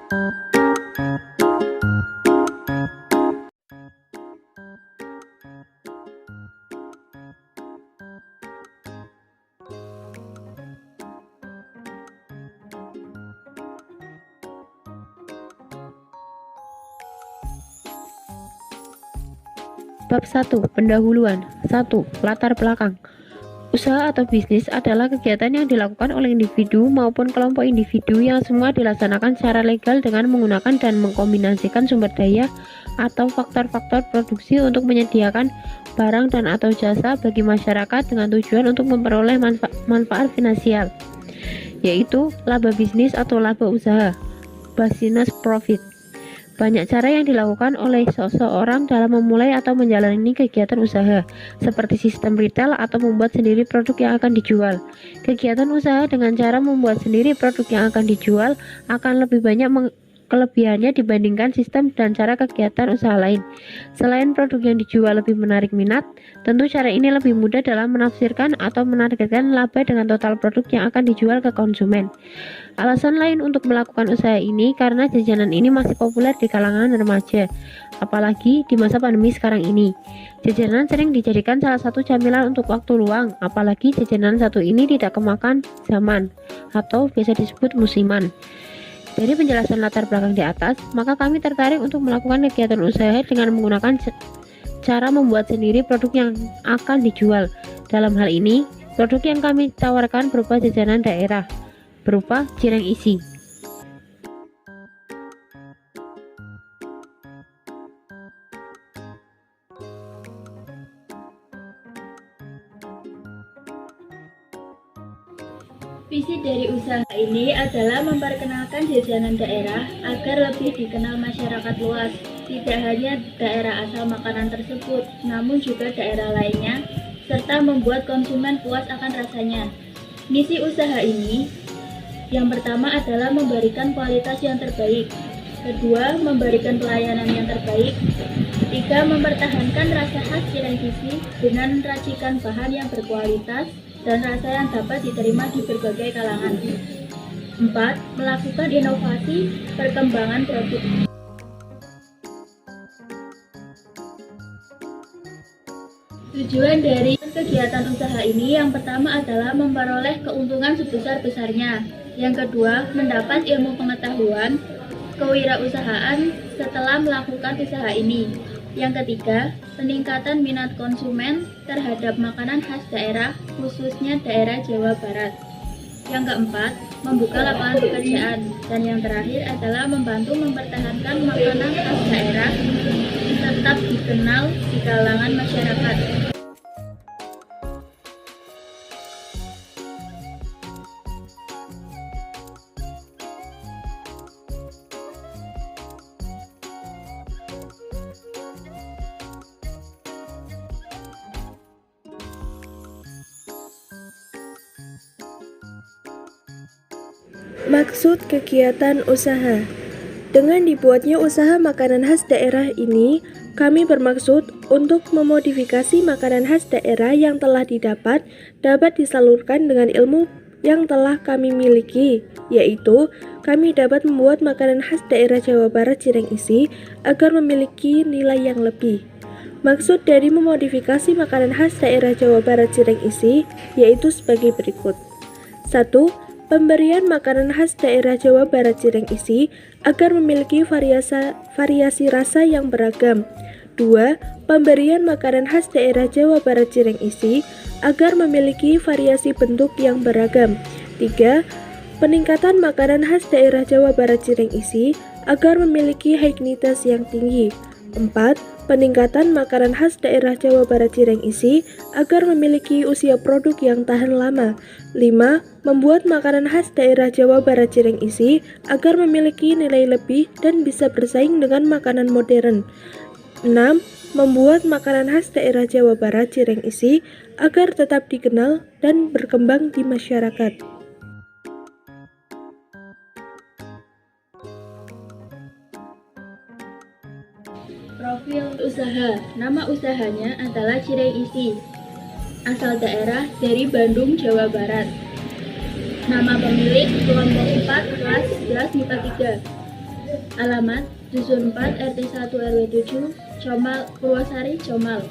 Bab 1. Pendahuluan. 1. Latar belakang. Usaha atau bisnis adalah kegiatan yang dilakukan oleh individu maupun kelompok individu yang semua dilaksanakan secara legal dengan menggunakan dan mengkombinasikan sumber daya atau faktor-faktor produksi untuk menyediakan barang dan atau jasa bagi masyarakat dengan tujuan untuk memperoleh manfaat finansial, yaitu laba bisnis atau laba usaha, business profit. Banyak cara yang dilakukan oleh seseorang dalam memulai atau menjalani kegiatan usaha, seperti sistem retail atau membuat sendiri produk yang akan dijual. Kegiatan usaha dengan cara membuat sendiri produk yang akan dijual akan lebih banyak kelebihannya dibandingkan sistem dan cara kegiatan usaha lain. Selain produk yang dijual lebih menarik minat, tentu cara ini lebih mudah dalam menafsirkan atau menargetkan laba dengan total produk yang akan dijual ke konsumen. Alasan lain untuk melakukan usaha ini karena jajanan ini masih populer di kalangan remaja, apalagi di masa pandemi sekarang ini. Jajanan sering dijadikan salah satu camilan untuk waktu luang, apalagi jajanan satu ini tidak kemakan zaman atau biasa disebut musiman. Dari penjelasan latar belakang di atas, maka kami tertarik untuk melakukan kegiatan usaha dengan menggunakan cara membuat sendiri produk yang akan dijual. Dalam hal ini, produk yang kami tawarkan berupa jajanan daerah, berupa cireng isi. Visi dari usaha ini adalah memperkenalkan jajanan daerah agar lebih dikenal masyarakat luas, tidak hanya daerah asal makanan tersebut, namun juga daerah lainnya, serta membuat konsumen puas akan rasanya. Misi usaha ini, yang pertama adalah memberikan kualitas yang terbaik, kedua, memberikan pelayanan yang terbaik, tiga, mempertahankan rasa khas cireng isi dengan racikan bahan yang berkualitas dan rasa yang dapat diterima di berbagai kalangan. 4. Melakukan inovasi perkembangan produk. Tujuan dari kegiatan usaha ini yang pertama adalah memperoleh keuntungan sebesar-besarnya. Yang kedua, mendapat ilmu pengetahuan kewirausahaan setelah melakukan usaha ini. Yang ketiga, peningkatan minat konsumen terhadap makanan khas daerah, khususnya daerah Jawa Barat. Yang keempat, membuka lapangan pekerjaan. Dan yang terakhir adalah membantu mempertahankan makanan khas daerah tetap dikenal di kalangan masyarakat. Maksud kegiatan usaha. Dengan dibuatnya usaha makanan khas daerah ini, kami bermaksud untuk memodifikasi makanan khas daerah yang telah didapat dapat disalurkan dengan ilmu yang telah kami miliki, yaitu kami dapat membuat makanan khas daerah Jawa Barat cireng isi agar memiliki nilai yang lebih. Maksud dari memodifikasi makanan khas daerah Jawa Barat cireng isi yaitu sebagai berikut. 1. Pemberian makanan khas daerah Jawa Barat cireng isi agar memiliki variasi rasa yang beragam. 2. Pemberian makanan khas daerah Jawa Barat cireng isi agar memiliki variasi bentuk yang beragam. 3. Peningkatan makanan khas daerah Jawa Barat cireng isi agar memiliki higienis yang tinggi. 4. Peningkatan makanan khas daerah Jawa Barat cireng isi agar memiliki usia produk yang tahan lama. 5. Membuat makanan khas daerah Jawa Barat cireng isi agar memiliki nilai lebih dan bisa bersaing dengan makanan modern. 6. Membuat makanan khas daerah Jawa Barat cireng isi agar tetap dikenal dan berkembang di masyarakat. Profil usaha. Nama usahanya adalah Cireng Isi. Asal daerah dari Bandung, Jawa Barat. Nama pemilik kelompok 4 kelas 11 MIPA 3. Alamat Dusun 4 RT 1 RW 7 Comal, Purwosari, Comal.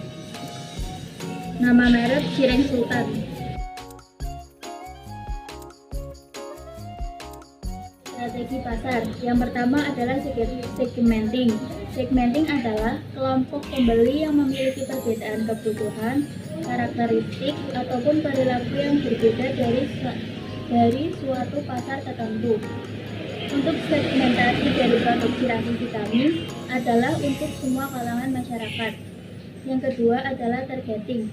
Nama merek Cireng Sultan. Strategi pasar. Yang pertama adalah segmenting. Segmenting adalah kelompok pembeli yang memiliki perbedaan kebutuhan, karakteristik, ataupun perilaku yang berbeda dari suatu pasar tertentu. Untuk segmentasi dari produk Ciracisi kami adalah untuk semua kalangan masyarakat. Yang kedua adalah targeting.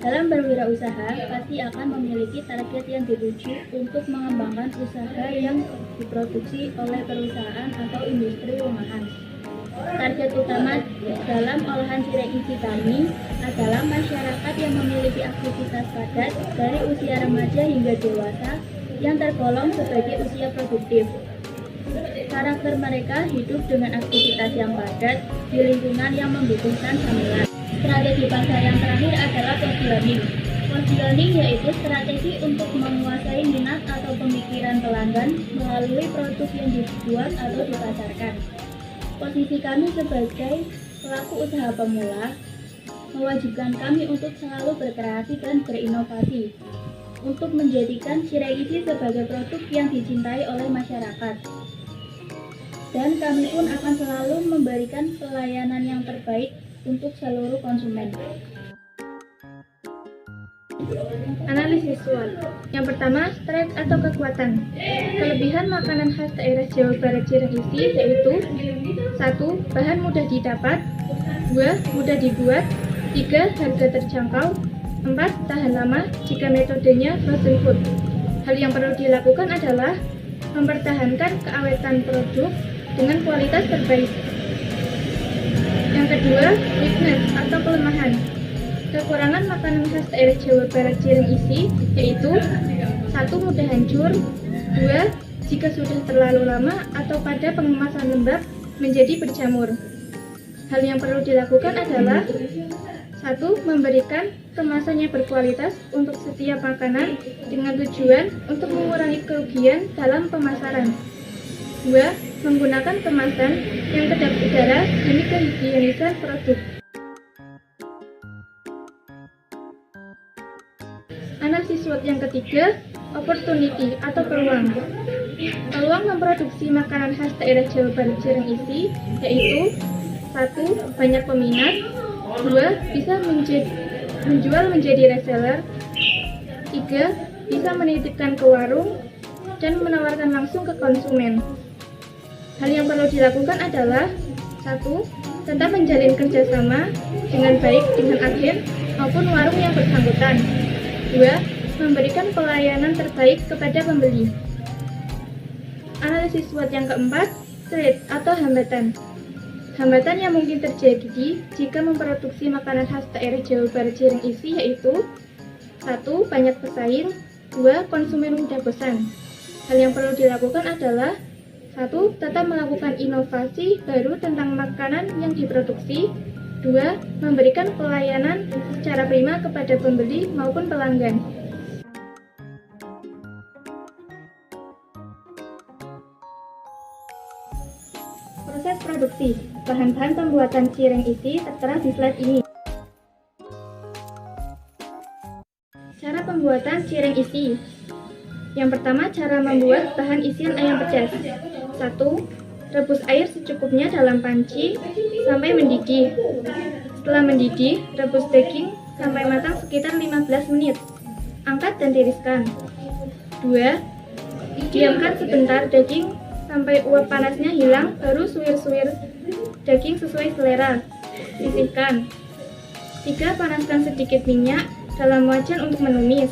Dalam berwirausaha, pasti akan memiliki target yang dituju untuk mengembangkan usaha yang diproduksi oleh perusahaan atau industri rumahan. Target utama dalam olahan cireng isi kami adalah masyarakat yang memiliki aktivitas padat dari usia remaja hingga dewasa yang tergolong sebagai usia produktif. Karakter mereka hidup dengan aktivitas yang padat di lingkungan yang membutuhkan camilan. Strategi pasar yang terakhir adalah positioning. Positioning yaitu strategi untuk menguasai minat atau pemikiran pelanggan melalui produk yang dibuat atau dipasarkan. Posisi kami sebagai pelaku usaha pemula mewajibkan kami untuk selalu berkreasi dan berinovasi untuk menjadikan cireng isi sebagai produk yang dicintai oleh masyarakat. Dan kami pun akan selalu memberikan pelayanan yang terbaik untuk seluruh konsumen. Analisis SWOT. Yang pertama, strength atau kekuatan. Kelebihan makanan khas daerah Jawa Barat cireng isi yaitu 1. Bahan mudah didapat, 2. Mudah dibuat, 3. Harga terjangkau, 4. Tahan lama jika metodenya frozen food. Hal yang perlu dilakukan adalah mempertahankan keawetan produk dengan kualitas terbaik. Yang kedua, weakness atau kelemahan. Kekurangan makanan khas daerah Jawa Barat cireng isi yaitu 1. Mudah hancur, 2. Jika sudah terlalu lama atau pada pengemasan lembab menjadi berjamur. Hal yang perlu dilakukan adalah 1. Memberikan kemasan yang berkualitas untuk setiap makanan dengan tujuan untuk mengurangi kerugian dalam pemasaran. 2. Menggunakan kemasan yang kedap udara demi kehigienisan produk. Analisis SWOT yang ketiga, opportunity atau peluang. Peluang memproduksi makanan khas daerah Jawa Barat cireng isi yaitu 1. Banyak peminat, 2. Bisa menjual menjadi reseller, 3. Bisa menitipkan ke warung dan menawarkan langsung ke konsumen. Hal yang perlu dilakukan adalah 1. Tetap menjalin kerjasama dengan baik dengan agen maupun warung yang bersangkutan. 2. Memberikan pelayanan terbaik kepada pembeli. Analisis SWOT yang keempat, threat atau hambatan. Hambatan yang mungkin terjadi jika memproduksi makanan khas daerah Jawa Barat cireng isi yaitu 1. Banyak pesaing, 2. Konsumen mudah bosan. Hal yang perlu dilakukan adalah 1. Tetap melakukan inovasi baru tentang makanan yang diproduksi, 2. Memberikan pelayanan secara prima kepada pembeli maupun pelanggan. Proses produksi. Bahan-bahan pembuatan cireng isi tertera di slide ini. Cara pembuatan cireng isi. Yang pertama, cara membuat bahan isian ayam pedas. 1. Rebus air secukupnya dalam panci sampai mendidih. Setelah mendidih, rebus daging sampai matang sekitar 15 menit. Angkat dan tiriskan. 2. Diamkan sebentar daging sampai uap panasnya hilang, baru suwir-suwir daging sesuai selera. Sisihkan. 3. Panaskan sedikit minyak dalam wajan untuk menumis.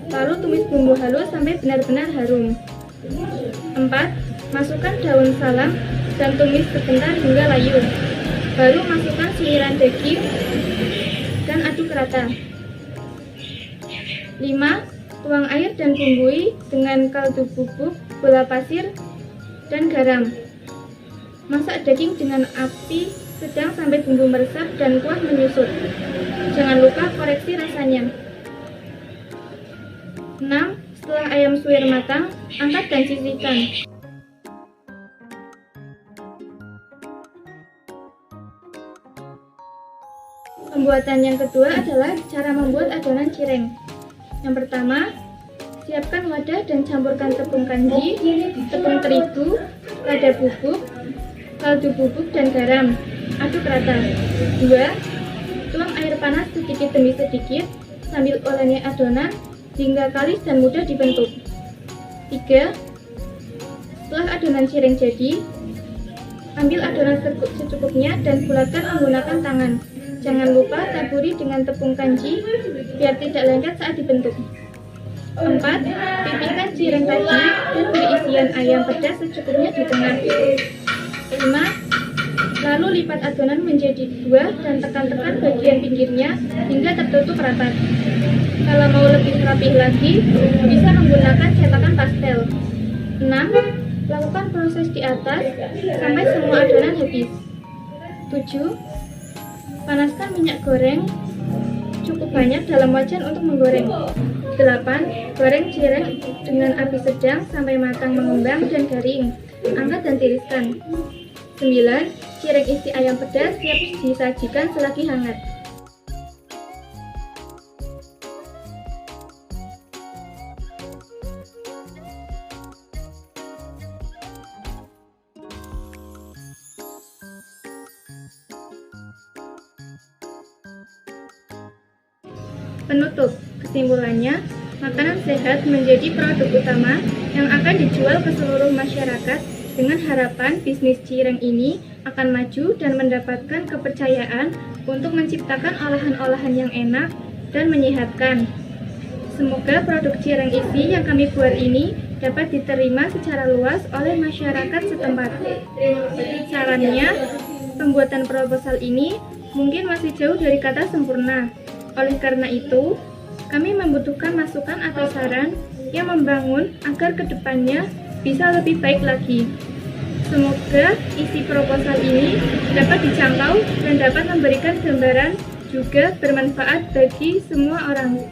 Lalu tumis bumbu halus sampai benar-benar harum. 4. Masukkan daun salam dan tumis sebentar hingga layu. Baru masukkan suiran daging dan aduk rata. 5. Tuang air dan bumbui dengan kaldu bubuk, gula pasir, dan garam. Masak daging dengan api sedang sampai bumbu meresap dan kuah menyusut. Jangan lupa koreksi rasanya. 6. Setelah ayam suwir matang, angkat dan sisihkan. Pembuatan yang kedua adalah cara membuat adonan cireng. Yang pertama, siapkan wadah dan campurkan tepung kanji, tepung terigu, lada bubuk, kaldu bubuk, dan garam. Aduk rata. 2. Tuang air panas sedikit demi sedikit sambil olesi adonan hingga kalis dan mudah dibentuk. 3. Setelah adonan cireng jadi, ambil adonan secukupnya dan bulatkan menggunakan tangan. Jangan lupa taburi dengan tepung kanji biar tidak lengket saat dibentuk. 4. Pipihkan cireng tadi dan beri isian ayam pedas secukupnya di tengah. 5. Lalu lipat adonan menjadi 2 dan tekan-tekan bagian pinggirnya hingga tertutup rapat. Kalau mau lebih rapih lagi, bisa menggunakan cetakan pastel. 6. Lakukan proses di atas sampai semua adonan habis. 7. Panaskan minyak goreng cukup banyak dalam wajan untuk menggoreng. 8. Goreng cireng dengan api sedang sampai matang mengembang dan garing. Angkat dan tiriskan. 9. Cireng isi ayam pedas siap disajikan selagi hangat. Penutup, kesimpulannya, makanan sehat menjadi produk utama yang akan dijual ke seluruh masyarakat dengan harapan bisnis cireng ini akan maju dan mendapatkan kepercayaan untuk menciptakan olahan-olahan yang enak dan menyehatkan. Semoga produk cireng isi yang kami buat ini dapat diterima secara luas oleh masyarakat setempat. Sarannya, pembuatan proposal ini mungkin masih jauh dari kata sempurna. Oleh karena itu, kami membutuhkan masukan atau saran yang membangun agar kedepannya bisa lebih baik lagi. Semoga isi proposal ini dapat dijangkau dan dapat memberikan gambaran juga bermanfaat bagi semua orang.